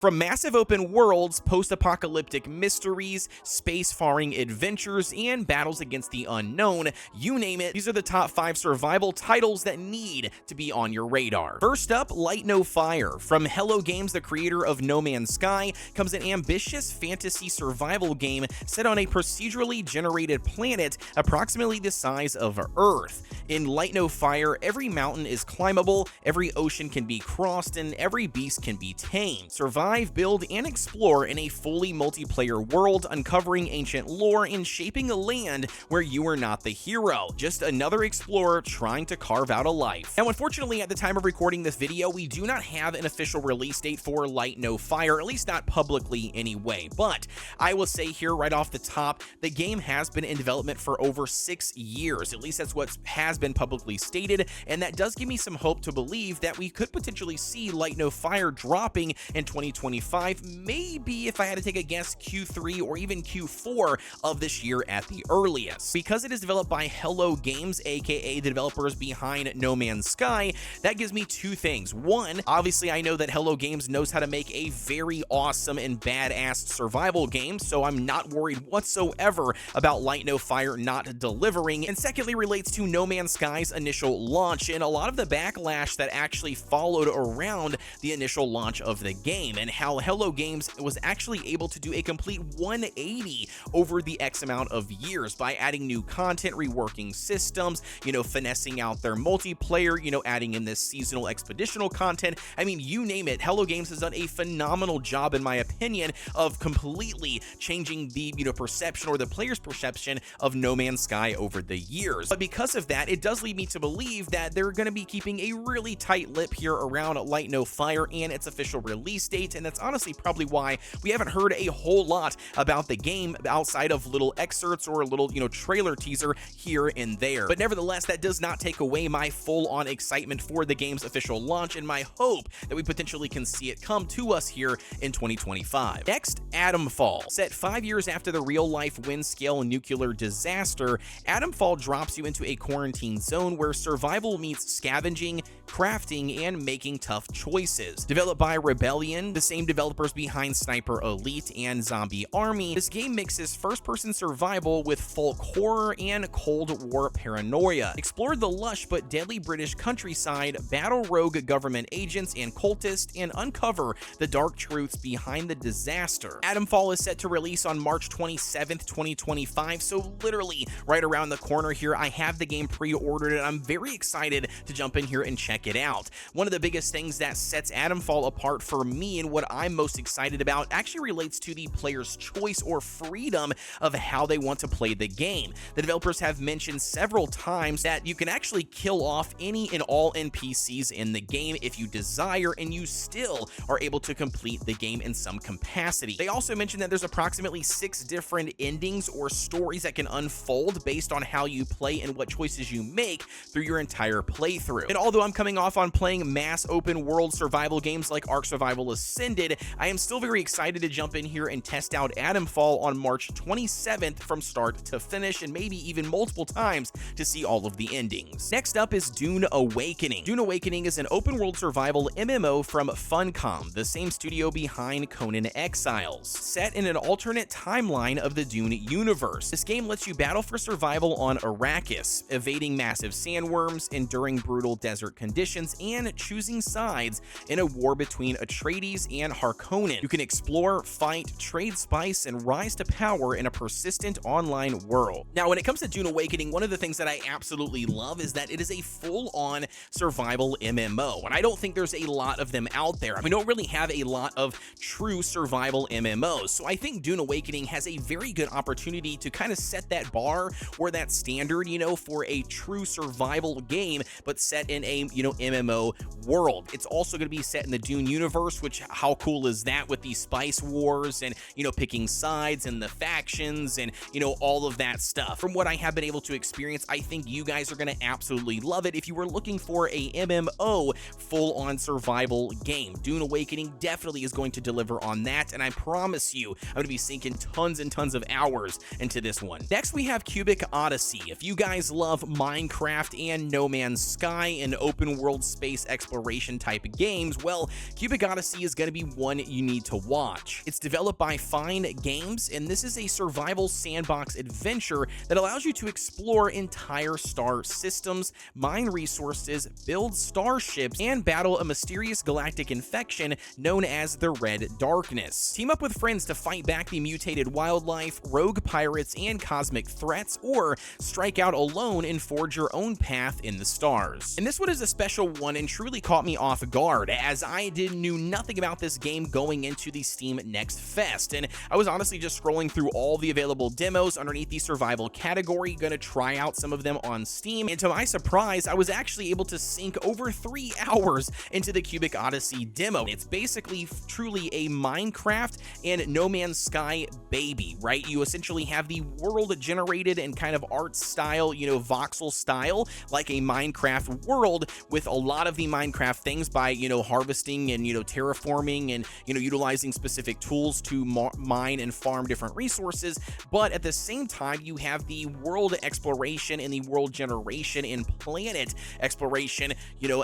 From massive open worlds, post-apocalyptic mysteries, space-faring adventures, and battles against the unknown, you name it, these are the top 5 survival titles that need to be on your radar. First up, Light No Fire. From Hello Games, the creator of No Man's Sky, comes an ambitious fantasy survival game set on a procedurally generated planet approximately the size of Earth. In Light No Fire, every mountain is climbable, every ocean can be crossed, and every beast can be tamed. Survive, build, and explore in a fully multiplayer world, uncovering ancient lore and shaping a land where you are not the hero, just another explorer trying to carve out a life. Now, unfortunately, at the time of recording this video, we do not have an official release date for Light No Fire, at least not publicly anyway, but I will say here right off the top, the game has been in development for over 6 years, at least that's what has been publicly stated, and that does give me some hope to believe that we could potentially see Light No Fire dropping in 2025, maybe if I had to take a guess, Q3 or even Q4 of this year at the earliest. Because it is developed by Hello Games, aka the developers behind No Man's Sky, that gives me 2 things. One, obviously I know that Hello Games knows how to make a very awesome and badass survival game, so I'm not worried whatsoever about Light No Fire not delivering. And secondly, relates to No Man's Sky's initial launch and a lot of the backlash that actually followed around the initial launch of the game, and how Hello Games was actually able to do a complete 180 over the X amount of years by adding new content, reworking systems, finessing out their multiplayer, adding in this seasonal expeditional content. I mean, you name it, Hello Games has done a phenomenal job, in my opinion, of completely changing the perception or the player's perception of No Man's Sky over the years. But because of that, it does lead me to believe that they're going to be keeping a really tight lip here around Light No Fire and its official release date, and that's honestly probably why we haven't heard a whole lot about the game outside of little excerpts or a little, trailer teaser here and there. But nevertheless, that does not take away my full-on excitement for the game's official launch and my hope that we potentially can see it come to us here in 2025. Next, Atomfall. Set 5 years after the real-life wind-scale nuclear disaster, Atomfall drops you into a quarantine zone where survival meets scavenging, crafting, and making tough choices. Developed by Rebellion, the same developers behind Sniper Elite and Zombie Army, this game mixes first-person survival with folk horror and Cold War paranoia. Explore the lush but deadly British countryside, battle rogue government agents and cultists, and uncover the dark truths behind the disaster. Atomfall is set to release on March 27th, 2025, so literally right around the corner here. I have the game pre-ordered and I'm very excited to jump in here and check it out. One of the biggest things that sets Atomfall apart for me and what I'm most excited about actually relates to the player's choice or freedom of how they want to play the game. The developers have mentioned several times that you can actually kill off any and all NPCs in the game if you desire, and you still are able to complete the game in some capacity. They also mentioned that there's approximately 6 different endings or stories that can unfold based on how you play and what choices you make through your entire playthrough. And although I'm coming off on playing mass open world survival games like Ark Survival Ascended, I am still very excited to jump in here and test out Atomfall on March 27th from start to finish, and maybe even multiple times to see all of the endings. Next up is Dune Awakening. Dune Awakening is an open world survival MMO from Funcom, the same studio behind Conan Exiles. Set in an alternate timeline of the Dune universe, this game lets you battle for survival on Arrakis, evading massive sandworms, enduring brutal desert conditions, and choosing sides in a war between Atreides and Harkonnen. You can explore, fight, trade spice, and rise to power in a persistent online world. Now, when it comes to Dune Awakening, one of the things that I absolutely love is that it is a full-on survival MMO, and I don't think there's a lot of them out there. We don't really have a lot of true survival MMOs, so I think Dune Awakening has a very good opportunity to kind of set that bar or that standard, for a true survival game, but set in a, MMO world. It's also going to be set in the Dune universe, which, how cool is that, with these spice wars and, picking sides and the factions and, all of that stuff. From what I have been able to experience, I think you guys are going to absolutely love it if you were looking for a MMO full-on survival game. Dune Awakening definitely is going to deliver on that, and I promise you, I'm going to be sinking tons and tons of hours into this one. Next, we have Cubic Odyssey. If you guys love Minecraft and No Man's Sky and open world space exploration type games, well, Cubic Odyssey is going to be one you need to watch. It's developed by Fyne Games, and this is a survival sandbox adventure that allows you to explore entire star systems, mine resources, build starships, and battle a mysterious galactic infection known as the Red Darkness. Team up with friends to fight back the mutated wildlife, rogue pirates, and cosmic threats, or strike out alone and forge your own path in the stars. And this one is a special one and truly caught me off guard, as I knew nothing about this game going into the Steam Next Fest, and I was honestly just scrolling through all the available demos underneath the survival category, gonna try out some of them on Steam, and to my surprise, I was actually able to sink over 3 hours into the Cubic Odyssey demo. It's basically truly a Minecraft and No Man's Sky baby, right? You essentially have the world generated and kind of art style, voxel style, like a Minecraft world, with a lot of the Minecraft things by, harvesting and, terraforming and, utilizing specific tools to mine and farm different resources. But at the same time, you have the world exploration and the world generation and planet exploration,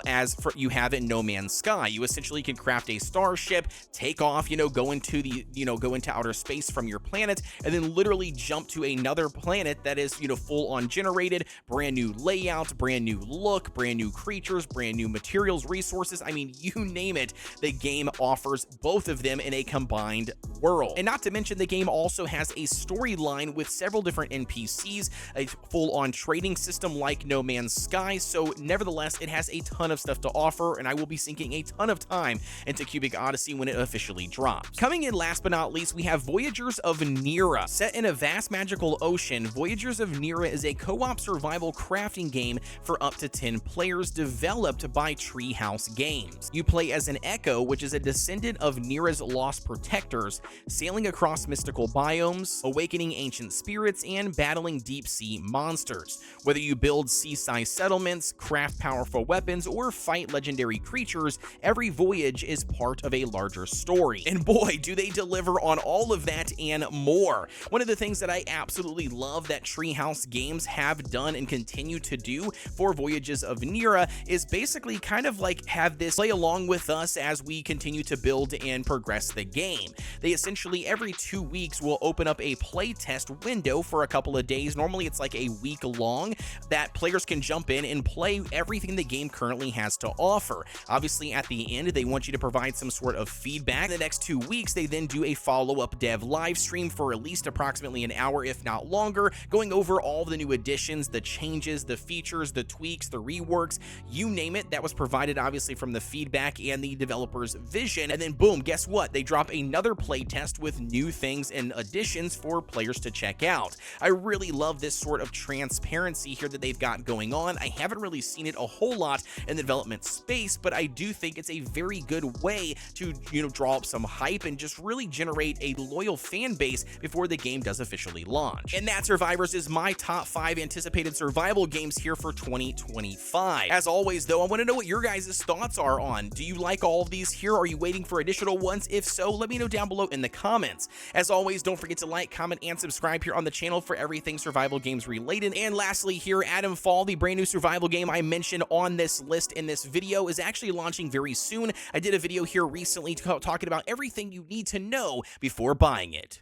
as you have in No Man's Sky. You essentially can craft a starship, take off, go into outer space from your planet, and then literally jump to another planet that is, full on generated, brand new layout, brand new look, brand new creatures, brand new materials, resources. I mean, you name it, the game offers both of them in a combined world. And not to mention, the game also has a storyline with several different NPCs, a full-on trading system like No Man's Sky, so nevertheless, it has a ton of stuff to offer, and I will be sinking a ton of time into Cubic Odyssey when it officially drops. Coming in last but not least, we have Voyagers of Nira. Set in a vast magical ocean, Voyagers of Nira is a co-op survival crafting game for up to 10 players developed by Treehouse Games. You play as an Echo, which is a descendant of Nira's lost protectors, sailing across mystical biomes, awakening ancient spirits, and battling deep-sea monsters. Whether you build seaside settlements, craft powerful weapons, or fight legendary creatures, every voyage is part of a larger story. And boy, do they deliver on all of that and more. One of the things that I absolutely love that Treehouse Games have done and continue to do for Voyages of Nira is basically kind of like have this play along with us as we continue to build and progress the game. They essentially every 2 weeks will open up a playtest window for a couple of days. Normally it's like a week long that players can jump in and play everything the game currently has to offer. Obviously at the end they want you to provide some sort of feedback. In the next 2 weeks they then do a follow-up dev live stream for at least approximately an hour if not longer, going over all the new additions, the changes, the features, the tweaks, the reworks, you name it, that was provided obviously from the feedback and the developer's vision. And then boom, guess what? They drop another playtest with new things and additions for players to check out. I really love this sort of transparency here that they've got going on. I haven't really seen it a whole lot in the development space, but I do think it's a very good way to, draw up some hype and just really generate a loyal fan base before the game does officially launch. And that, Survivors, is my top 5 anticipated survival games here for 2025. As always, though, I want to know what your guys' thoughts are on. Do you like all of these here? Are you waiting for additional ones? If so, let me know down below in the comments. As always, don't forget to like, comment, and subscribe here on the channel for everything survival games related. And lastly here, Atomfall, the brand new survival game I mentioned on this list in this video, is actually launching very soon. I did a video here recently talking about everything you need to know before buying it.